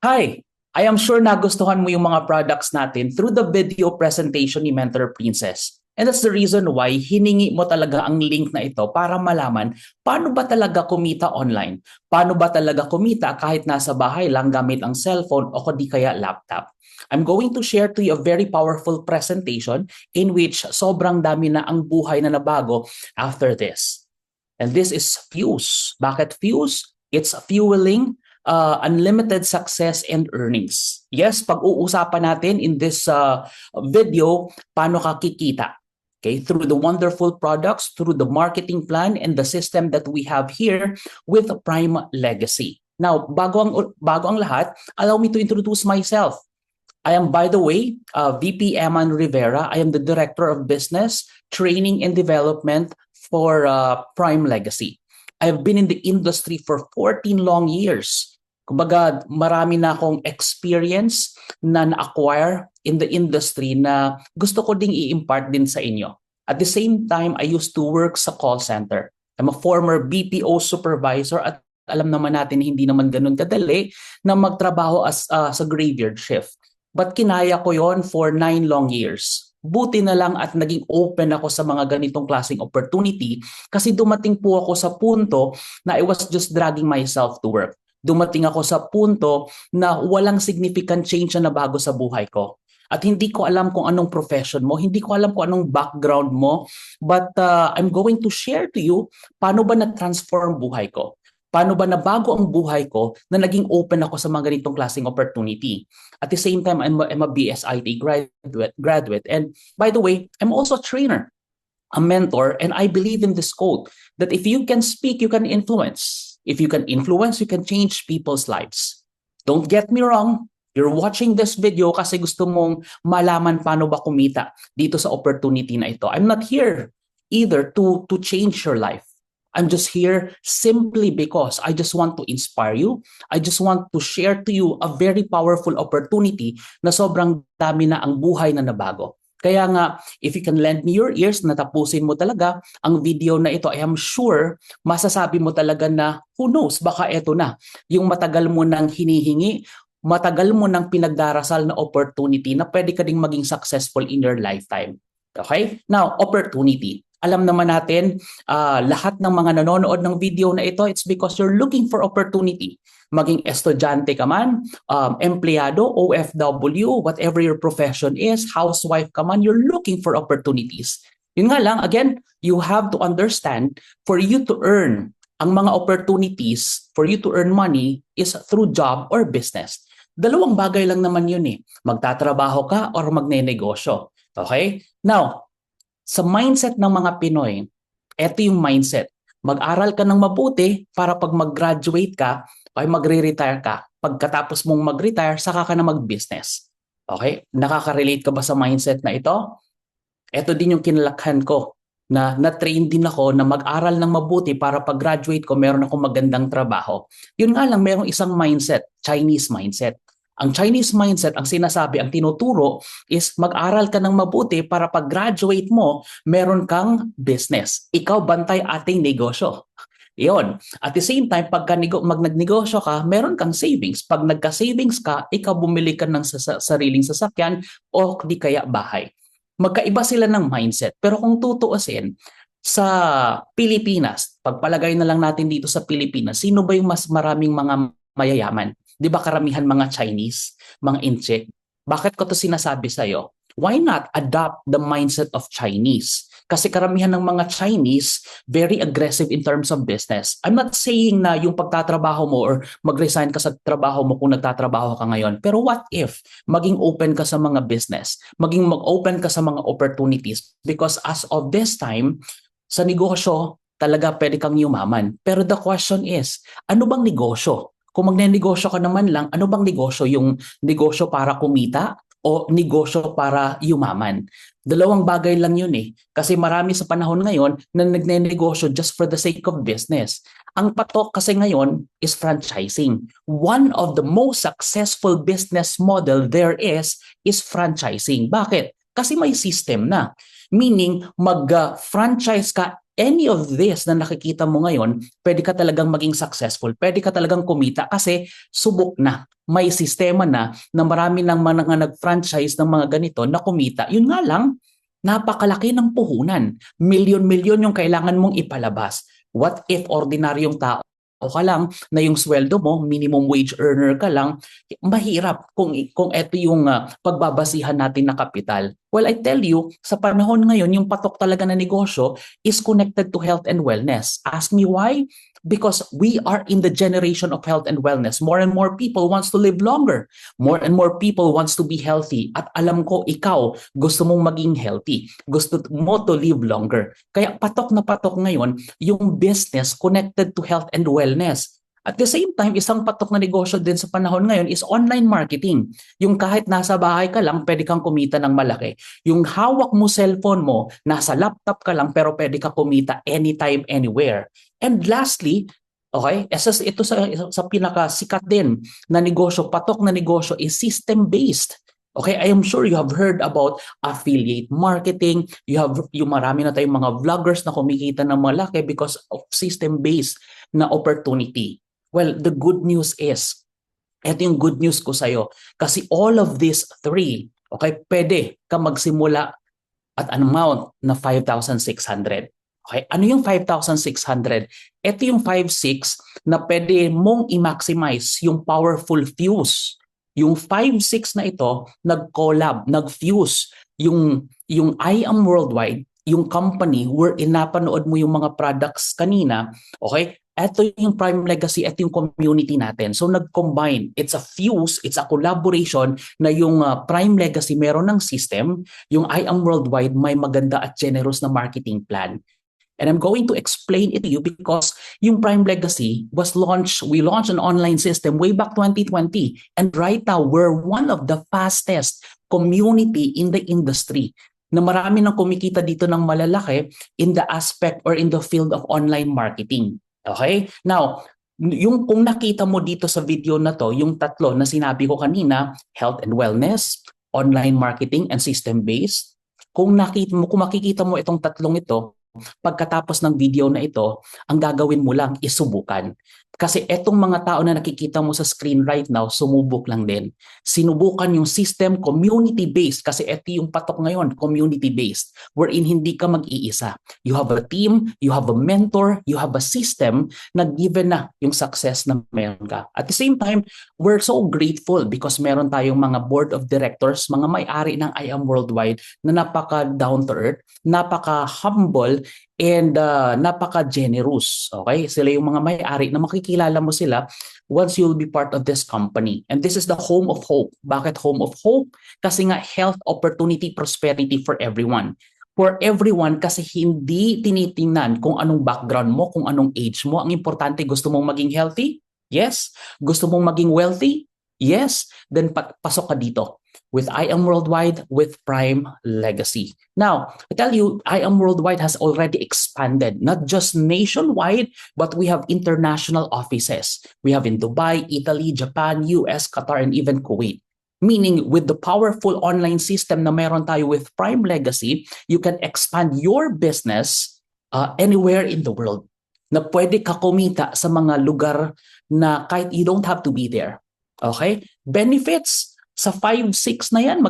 Hi! I am sure nagustuhan mo yung mga products natin through the video presentation ni Mentor Princess. And that's the reason why hiningi mo talaga ang link na ito para malaman paano ba talaga kumita online. Paano ba talaga kumita kahit nasa bahay lang gamit ang cellphone o di kaya laptop. I'm going to share to you a very powerful presentation in which sobrang dami na ang buhay na nabago after this. And this is Fuse. Bakit Fuse? It's fueling unlimited success and earnings. Yes, pag-uusapan natin in this video, paano ka kikita. Okay, through the wonderful products, through the marketing plan and the system that we have here with Prime Legacy. Now, bago ang lahat, allow me to introduce myself. I am, by the way, VP Eman Rivera. I am the Director of Business, Training and Development for Prime Legacy. I have been in the industry for 14 long years. Kumbaga, marami na akong experience na na-acquire in the industry na gusto ko ding i-impart din sa inyo. At the same time, I used to work sa call center. I'm a former BPO supervisor at alam naman natin hindi naman ganun kadali na magtrabaho sa graveyard shift. But kinaya ko yon for 9 long years. Buti na lang at naging open ako sa mga ganitong klaseng opportunity kasi dumating po ako sa punto na I was just dragging myself to work. Dumating ako sa punto na walang significant change na nabago sa buhay ko. At hindi ko alam kung anong profession mo, hindi ko alam kung anong background mo, but I'm going to share to you paano ba na-transform buhay ko. Paano ba nabago ang buhay ko na naging open ako sa mga ganitong klaseng opportunity. At the same time, I'm a BSIT graduate. And by the way, I'm also a trainer, a mentor, and I believe in this quote that if you can speak, you can influence. If you can influence, you can change people's lives. Don't get me wrong. You're watching this video kasi gusto mong malaman paano ba kumita dito sa opportunity na ito. I'm not here either to change your life. I'm just here simply because I just want to inspire you. I just want to share to you a very powerful opportunity na sobrang dami na ang buhay na nabago. Kaya nga, if you can lend me your ears, natapusin mo talaga ang video na ito, I am sure masasabi mo talaga na who knows, baka eto na. Yung matagal mo nang hinihingi, matagal mo nang pinagdarasal na opportunity na pwede ka ding maging successful in your lifetime. Okay? Now, opportunity. Alam naman natin, lahat ng mga nanonood ng video na ito, it's because you're looking for opportunity. Maging estudyante ka man, empleyado, OFW, whatever your profession is, housewife ka man, you're looking for opportunities. Yun nga lang, again, you have to understand, for you to earn ang mga opportunities, for you to earn money is through job or business. Dalawang bagay lang naman yun eh. Magtatrabaho ka or magnenegosyo. Okay? Now, sa mindset ng mga Pinoy, eto yung mindset. Mag-aral ka ng mabuti para pag mag-graduate ka, ay magre-retire ka. Pagkatapos mong mag-retire, saka ka na mag-business. Okay? Nakaka-relate ka ba sa mindset na ito? Ito din yung kinalakhan ko na na-train din ako na mag-aral ng mabuti para pag-graduate ko, meron akong magandang trabaho. Yun nga lang, merong isang mindset, Chinese mindset. Ang Chinese mindset, ang sinasabi, ang tinuturo is mag-aral ka ng mabuti para pag-graduate mo, meron kang business. Ikaw bantay ating negosyo. Iyon. At the same time, pag nagnegosyo ka, meron kang savings. Pag nagka-savings ka, ikaw bumili ka ng sariling sasakyan o di kaya bahay. Magkaiba sila ng mindset. Pero kung tutuusin, sa Pilipinas, pagpalagay na lang natin dito sa Pilipinas, sino ba yung mas maraming mga mayayaman? Di ba karamihan mga Chinese, mga Inche? Bakit ko to sinasabi sa'yo? Why not adopt the mindset of Chinese? Kasi karamihan ng mga Chinese, very aggressive in terms of business. I'm not saying na yung pagtatrabaho mo or mag-resign ka sa trabaho mo kung nagtatrabaho ka ngayon. Pero what if maging open ka sa mga business? Maging mag-open ka sa mga opportunities? Because as of this time, sa negosyo, talaga pwede kang yumaman. Pero the question is, ano bang negosyo? Kung magnenegosyo ka naman lang, ano bang negosyo? Yung negosyo para kumita o negosyo para yumaman? Dalawang bagay lang yun eh. Kasi marami sa panahon ngayon na nagnenegosyo just for the sake of business. Ang patok kasi ngayon is franchising. One of the most successful business model there is franchising. Bakit? Kasi may system na. Meaning, mag-franchise ka any of this na nakikita mo ngayon, pwede ka talagang maging successful, pwede ka talagang kumita kasi subok na. May sistema na marami ng mga nag-franchise ng mga ganito na kumita. Yun nga lang, napakalaki ng puhunan. Milyon-milyon yung kailangan mong ipalabas. What if ordinaryong tao ka lang na yung sweldo mo, minimum wage earner ka lang, mahirap kung ito yung pagbabasihan natin na kapital. Well, I tell you, sa panahon ngayon, yung patok talaga na negosyo is connected to health and wellness. Ask me why? Because we are in the generation of health and wellness. More and more people wants to live longer. More and more people wants to be healthy. At alam ko, ikaw, gusto mong maging healthy. Gusto mo to live longer. Kaya patok na patok ngayon yung business connected to health and wellness. At the same time, isang patok na negosyo din sa panahon ngayon is online marketing. Yung kahit nasa bahay ka lang, pwede kang kumita ng malaki. Yung hawak mo cellphone mo, nasa laptop ka lang, pero pwede ka kumita anytime, anywhere. And lastly, okay, ito sa pinakasikat din na negosyo, patok na negosyo is system-based. Okay, I am sure you have heard about affiliate marketing. Yung marami na tayong mga vloggers na kumikita ng malaki because of system-based na opportunity. Well, the good news is, ito yung good news ko sa'yo. Kasi all of these three, okay, pwede ka magsimula at an amount na 5,600. Okay, ano yung 5,600? Ito yung 5,600 na pwede mong i-maximize yung powerful fuse. Yung 5,600 na ito, nag-collab, nag-fuse. Yung I Am Worldwide, yung company where napanood mo yung mga products kanina, okay? Ito yung Prime Legacy, ito yung community natin. So nag-combine. It's a fuse, it's a collaboration na yung Prime Legacy meron ng system, yung I Am Worldwide may maganda at generous na marketing plan. And I'm going to explain it to you because yung Prime Legacy was launched, we launched an online system way back 2020. And right now, we're one of the fastest community in the industry na marami nang kumikita dito ng malalaki in the aspect or in the field of online marketing. Okay? Now, yung kung nakita mo dito sa video na to, yung tatlo na sinabi ko kanina, health and wellness, online marketing, and system-based, kung makikita mo itong tatlong ito, pagkatapos ng video na ito, ang gagawin mo lang is subukan. Kasi etong mga tao na nakikita mo sa screen right now, sumubok lang din. Sinubukan yung system community-based kasi ito yung patok ngayon, community-based, wherein hindi ka mag-iisa. You have a team, you have a mentor, you have a system na given na yung success na meron ka. At the same time, we're so grateful because meron tayong mga board of directors, mga may-ari ng I Am Worldwide na napaka-down-to-earth, napaka-humble, and napaka-generous. Okay? Sila yung mga may-ari na makikilala mo sila once you'll be part of this company. And this is the home of hope. Bakit home of hope? Kasi nga health, opportunity, prosperity for everyone. For everyone kasi hindi tinitingnan kung anong background mo, kung anong age mo. Ang importante, gusto mong maging healthy? Yes. Gusto mong maging wealthy? Yes. Then pasok ka dito with I Am Worldwide with Prime Legacy. Now, I tell you, I Am Worldwide has already expanded, not just nationwide, but we have international offices. We have in Dubai, Italy, Japan, US, Qatar, and even Kuwait. Meaning, with the powerful online system na meron tayo with Prime Legacy, you can expand your business anywhere in the world. Na pwede ka kumita sa mga lugar na kahit you don't have to be there. Okay? Benefits, sa 5-6 na yan,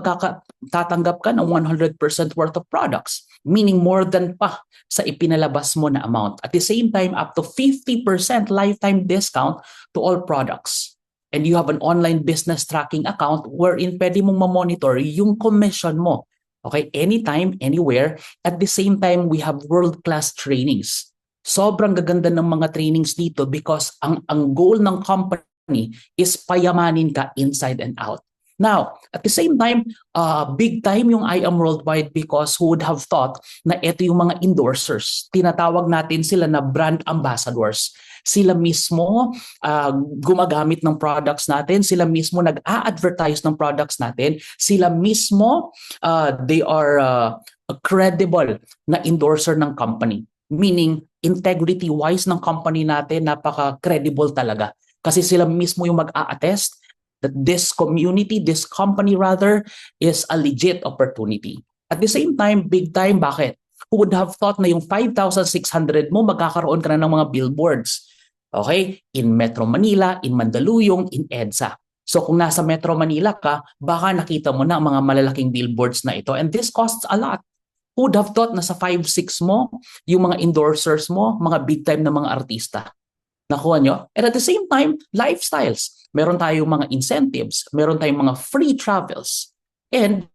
tatanggap ka ng 100% worth of products. Meaning more than pa sa ipinalabas mo na amount. At the same time, up to 50% lifetime discount to all products. And you have an online business tracking account wherein pwede mong ma-monitor yung commission mo. Okay? Anytime, anywhere. At the same time, we have world-class trainings. Sobrang gaganda ng mga trainings dito because ang goal ng company is payamanin ka inside and out. Now, at the same time, big time yung I Am Worldwide because who would have thought na ito yung mga endorsers. Tinatawag natin sila na brand ambassadors. Sila mismo gumagamit ng products natin. Sila mismo nag-a-advertise ng products natin. Sila mismo, they are a credible na endorser ng company. Meaning, integrity-wise ng company natin, napaka-credible talaga. Kasi sila mismo yung mag-a-attest that this community, this company rather, is a legit opportunity. At the same time, big time, bakit? Who would have thought na yung 5,600 mo, magkakaroon ka na ng mga billboards? Okay? In Metro Manila, in Mandaluyong, in EDSA. So kung nasa Metro Manila ka, baka nakita mo na ang mga malalaking billboards na ito. And this costs a lot. Who would have thought na sa 5-6 mo, yung mga endorsers mo, mga big time na mga artista? Nakuha nyo? And at the same time, lifestyles. Meron tayong mga incentives, meron tayong mga free travels. And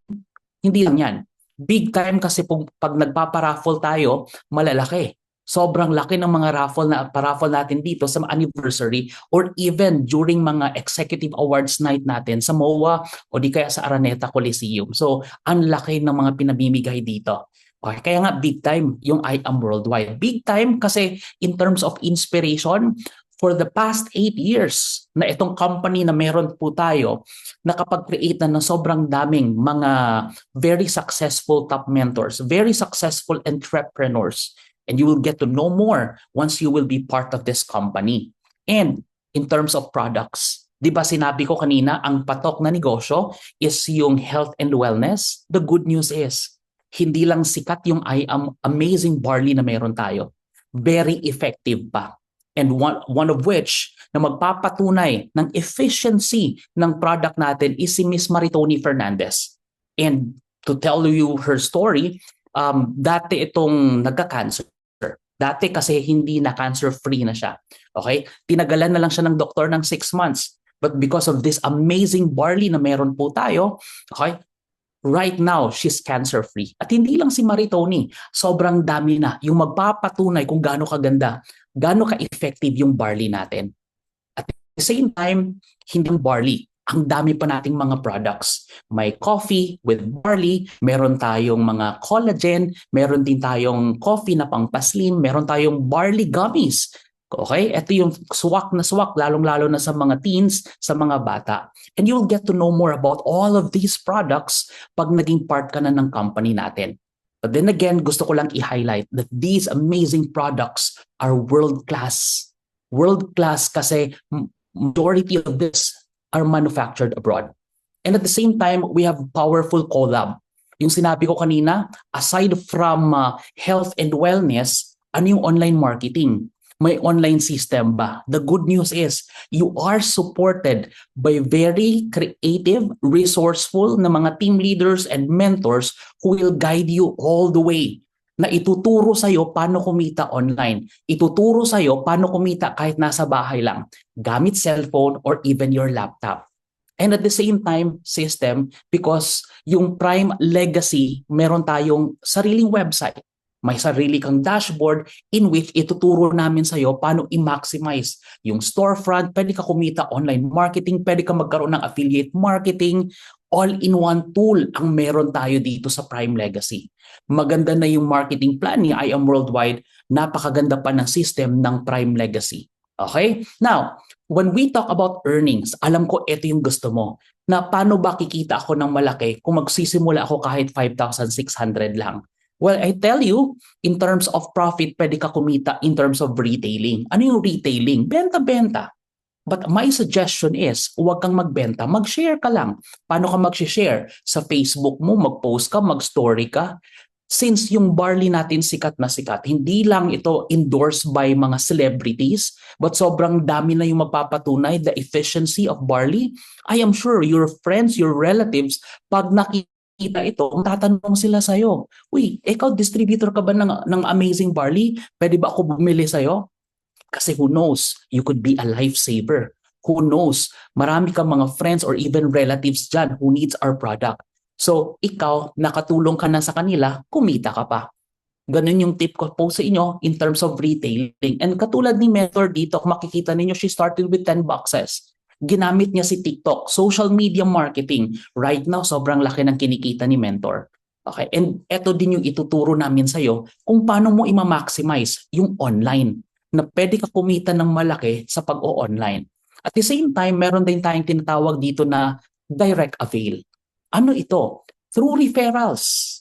hindi lang yan. Big time kasi pag nagpaparaffle tayo, malalaki. Sobrang laki ng mga paraffle natin dito sa anniversary or even during mga executive awards night natin sa MOA o di kaya sa Araneta Coliseum. So, ang laki ng mga pinamimigay dito. Okay, kaya nga big time yung I Am Worldwide. Big time kasi in terms of inspiration, for the past 8 years na itong company na meron po tayo, nakapag-create na ng sobrang daming mga very successful top mentors, very successful entrepreneurs. And you will get to know more once you will be part of this company. And in terms of products, di ba sinabi ko kanina, ang patok na negosyo is yung health and wellness. The good news is, hindi lang sikat yung I Am Amazing Barley na meron tayo. Very effective pa. And one of which na magpapatunay ng efficiency ng product natin is si Miss Maritoni Fernandez. And to tell you her story, dati itong nagka-cancer. Dati kasi hindi na cancer-free na siya. Okay? Tinagalan na lang siya ng doktor ng 6 months. But because of this amazing barley na meron po tayo, okay, right now, she's cancer-free. At hindi lang si Maritoni, sobrang dami na yung magpapatunay kung gaano kaganda, gaano ka-effective yung barley natin. At the same time, hindi barley. Ang dami pa nating mga products. May coffee with barley, meron tayong mga collagen, meron din tayong coffee na pang-paslim, meron tayong barley gummies. Okay? Ito yung swak na swak, lalong-lalo na sa mga teens, sa mga bata. And you'll get to know more about all of these products pag naging part ka na ng company natin. But then again, gusto ko lang i-highlight that these amazing products are world-class. World-class kasi majority of this are manufactured abroad. And at the same time, we have powerful collab. Yung sinabi ko kanina, aside from health and wellness, ano yung online marketing? May online system ba? The good news is, you are supported by very creative, resourceful na mga team leaders and mentors who will guide you all the way. Na ituturo sa'yo paano kumita online. Ituturo sa'yo paano kumita kahit nasa bahay lang, gamit cellphone or even your laptop. And at the same time, system, because yung Prime Legacy, meron tayong sariling website. May sarili kang dashboard in which ituturo namin sa'yo paano i-maximize yung storefront, pwede ka kumita online marketing, pwede ka magkaroon ng affiliate marketing, all-in-one tool ang meron tayo dito sa Prime Legacy. Maganda na yung marketing plan ni I Am Worldwide, napakaganda pa ng system ng Prime Legacy. Okay? Now, when we talk about earnings, alam ko ito yung gusto mo, na paano ba kikita ako ng malaki kung magsisimula ako kahit 5,600 lang. Well, I tell you, in terms of profit, pwede ka kumita in terms of retailing. Ano yung retailing? Benta-benta. But my suggestion is, huwag kang magbenta, mag-share ka lang. Paano ka mag-share? Sa Facebook mo, mag-post ka, mag-story ka. Since yung barley natin sikat na sikat, hindi lang ito endorsed by mga celebrities, but sobrang dami na yung magpapatunay the efficiency of barley. I am sure your friends, your relatives, pag nakita ito, tatanong sila sa'yo, uy, ikaw distributor ka ba ng Amazing Barley? Pwede ba ako bumili sa'yo? Kasi who knows, you could be a lifesaver. Who knows, marami kang mga friends or even relatives dyan who needs our product. So, ikaw, nakatulong ka na sa kanila, kumita ka pa. Ganun yung tip ko po sa inyo in terms of retailing. And katulad ni Mentor dito, kung makikita ninyo, she started with 10 boxes. Ginamit niya si TikTok, social media marketing. Right now, sobrang laki ng kinikita ni Mentor. Okay, and eto din yung ituturo namin sa'yo kung paano mo i-maximize yung online na pwede ka kumita ng malaki sa pag-o-online. At the same time, meron din tayong tinatawag dito na direct avail. Ano ito? Through referrals.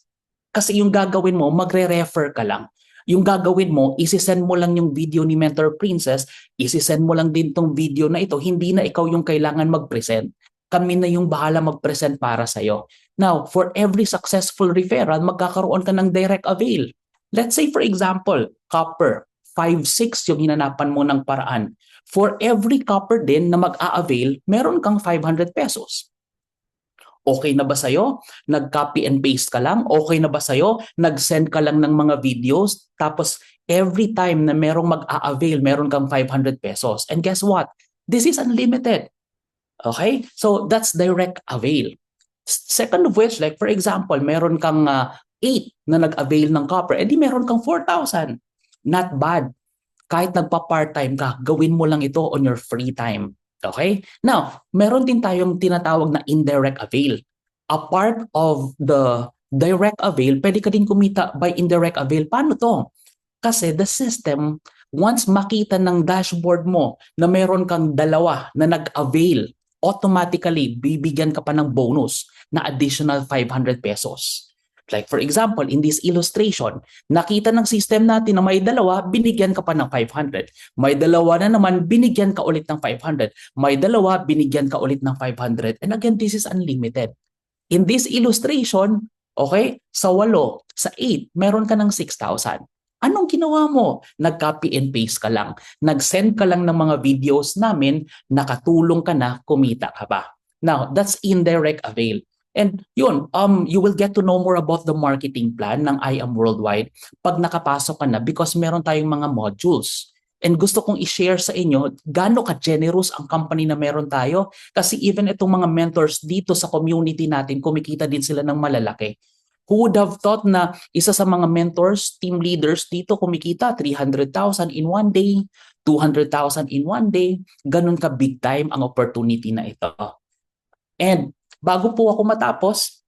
Kasi yung gagawin mo, magre-refer ka lang. Yung gagawin mo, isisend mo lang yung video ni Mentor Princess, isisend mo lang din tong video na ito, hindi na ikaw yung kailangan mag-present. Kami na yung bahala mag-present para sa'yo. Now, for every successful referral, magkakaroon ka ng direct avail. Let's say for example, copper, 5-6 yung hinanapan mo ng paraan. For every copper din na mag-a-avail, meron kang 500 pesos. Okay na ba sa'yo? Nag-copy and paste ka lang? Okay na ba sa'yo? Nag-send ka lang ng mga videos? Tapos every time na merong mag-a-avail, meron kang 500 pesos. And guess what? This is unlimited. Okay? So that's direct avail. Second of which, like for example, meron kang 8 na nag-avail ng copper, edi meron kang 4,000. Not bad. Kahit nagpa-part-time ka, gawin mo lang ito on your free time. Okay? Now, meron din tayong tinatawag na indirect avail. A part of the direct avail, pwede ka din kumita by indirect avail. Paano to? Kasi the system, once makita ng dashboard mo na meron kang dalawa na nag-avail, automatically bibigyan ka pa ng bonus na additional 500 pesos. Like for example, in this illustration, nakita ng system natin na may dalawa, binigyan ka pa ng 500. May dalawa na naman, binigyan ka ulit ng 500. May dalawa, binigyan ka ulit ng 500. And again, this is unlimited. In this illustration, okay, sa 8, sa 8, meron ka ng 6,000. Anong ginawa mo? Nag-copy and paste ka lang. Nag-send ka lang ng mga videos namin, nakatulong ka na, kumita ka ba? Now, that's indirect avail. And yun, you will get to know more about the marketing plan ng I Am Worldwide pag nakapasok ka na because meron tayong mga modules. And gusto kong i-share sa inyo gaano ka-generous ang company na meron tayo kasi even itong mga mentors dito sa community natin, kumikita din sila ng malalaki. Who would have thought na isa sa mga mentors, team leaders dito kumikita 300,000 in one day, 200,000 in one day, ganun ka big time ang opportunity na ito. And bago po ako matapos,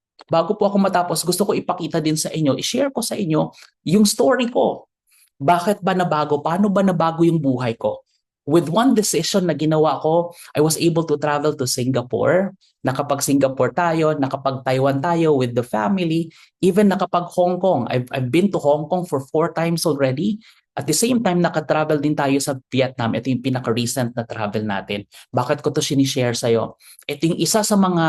gusto ko ipakita din sa inyo, i-share ko sa inyo yung story ko. Bakit ba nabago? Paano ba nabago yung buhay ko? With one decision na ginawa ko, I was able to travel to Singapore. Nakapag-Singapore tayo, nakapag-Taiwan tayo with the family, even nakapag-Hong Kong. I've been to Hong Kong for 4 times already. At the same time, nakatravel din tayo sa Vietnam. Ito yung pinaka-recent na travel natin. Bakit ko to sinishare sa'yo? Ito yung isa sa mga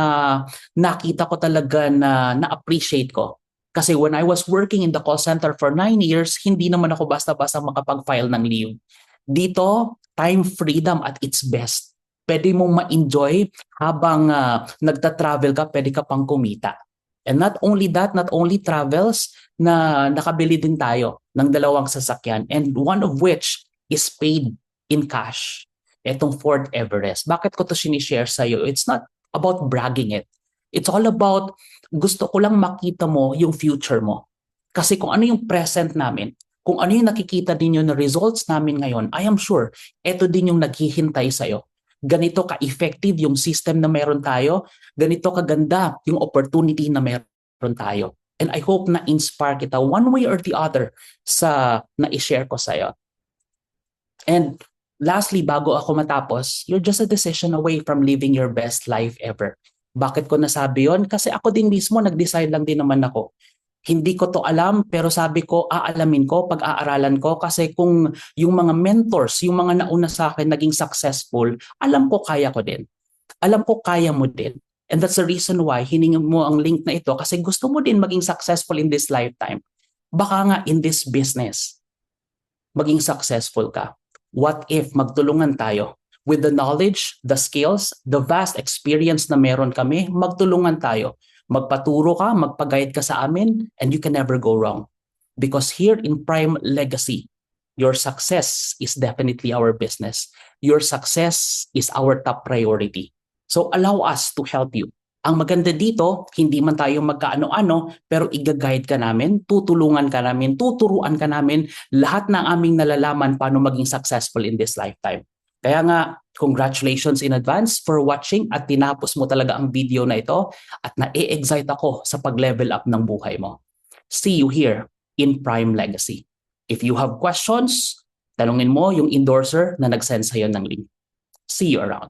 nakita ko talaga na na-appreciate ko. Kasi when I was working in the call center for 9 years, hindi naman ako basta-basta makapag-file ng leave. Dito, time freedom at its best. Pwede mong ma-enjoy habang nagta-travel ka, pwede ka pang kumita. And not only that, not only travels, na nakabili din tayo ng 2 sasakyan and one of which is paid in cash. Itong Ford Everest. Bakit ko to sinishare sa'yo? It's not about bragging it. It's all about gusto ko lang makita mo yung future mo. Kasi kung ano yung present namin, kung ano yung nakikita ninyo na results namin ngayon, I am sure, ito din yung naghihintay sa'yo. Ganito ka-effective yung system na meron tayo, ganito kaganda yung opportunity na meron tayo. And I hope na inspire kita one way or the other sa na-share ko sa'yo. And lastly, bago ako matapos, you're just a decision away from living your best life ever. Bakit ko nasabi yon? Kasi ako din mismo, nag-decide lang din naman ako. Hindi ko to alam, pero sabi ko, aalamin ko, pag-aaralan ko. Kasi kung yung mga mentors, yung mga nauna sa akin naging successful, alam ko kaya ko din. Alam ko kaya mo din. And that's the reason why hiningi mo ang link na ito kasi gusto mo din maging successful in this lifetime. Baka nga in this business, maging successful ka. What if magtulungan tayo? With the knowledge, the skills, the vast experience na meron kami, magtulungan tayo. Magpaturo ka, magpag-guide ka sa amin, and you can never go wrong. Because here in Prime Legacy, your success is definitely our business. Your success is our top priority. So allow us to help you. Ang maganda dito, hindi man tayo magkaano-ano, pero i-guide ka namin, tutulungan ka namin, tuturuan ka namin, lahat ng aming nalalaman paano maging successful in this lifetime. Kaya nga, congratulations in advance for watching at tinapos mo talaga ang video na ito at na-excite ako sa pag-level up ng buhay mo. See you here in Prime Legacy. If you have questions, tanungin mo yung endorser na nag-send sa'yo ng link. See you around.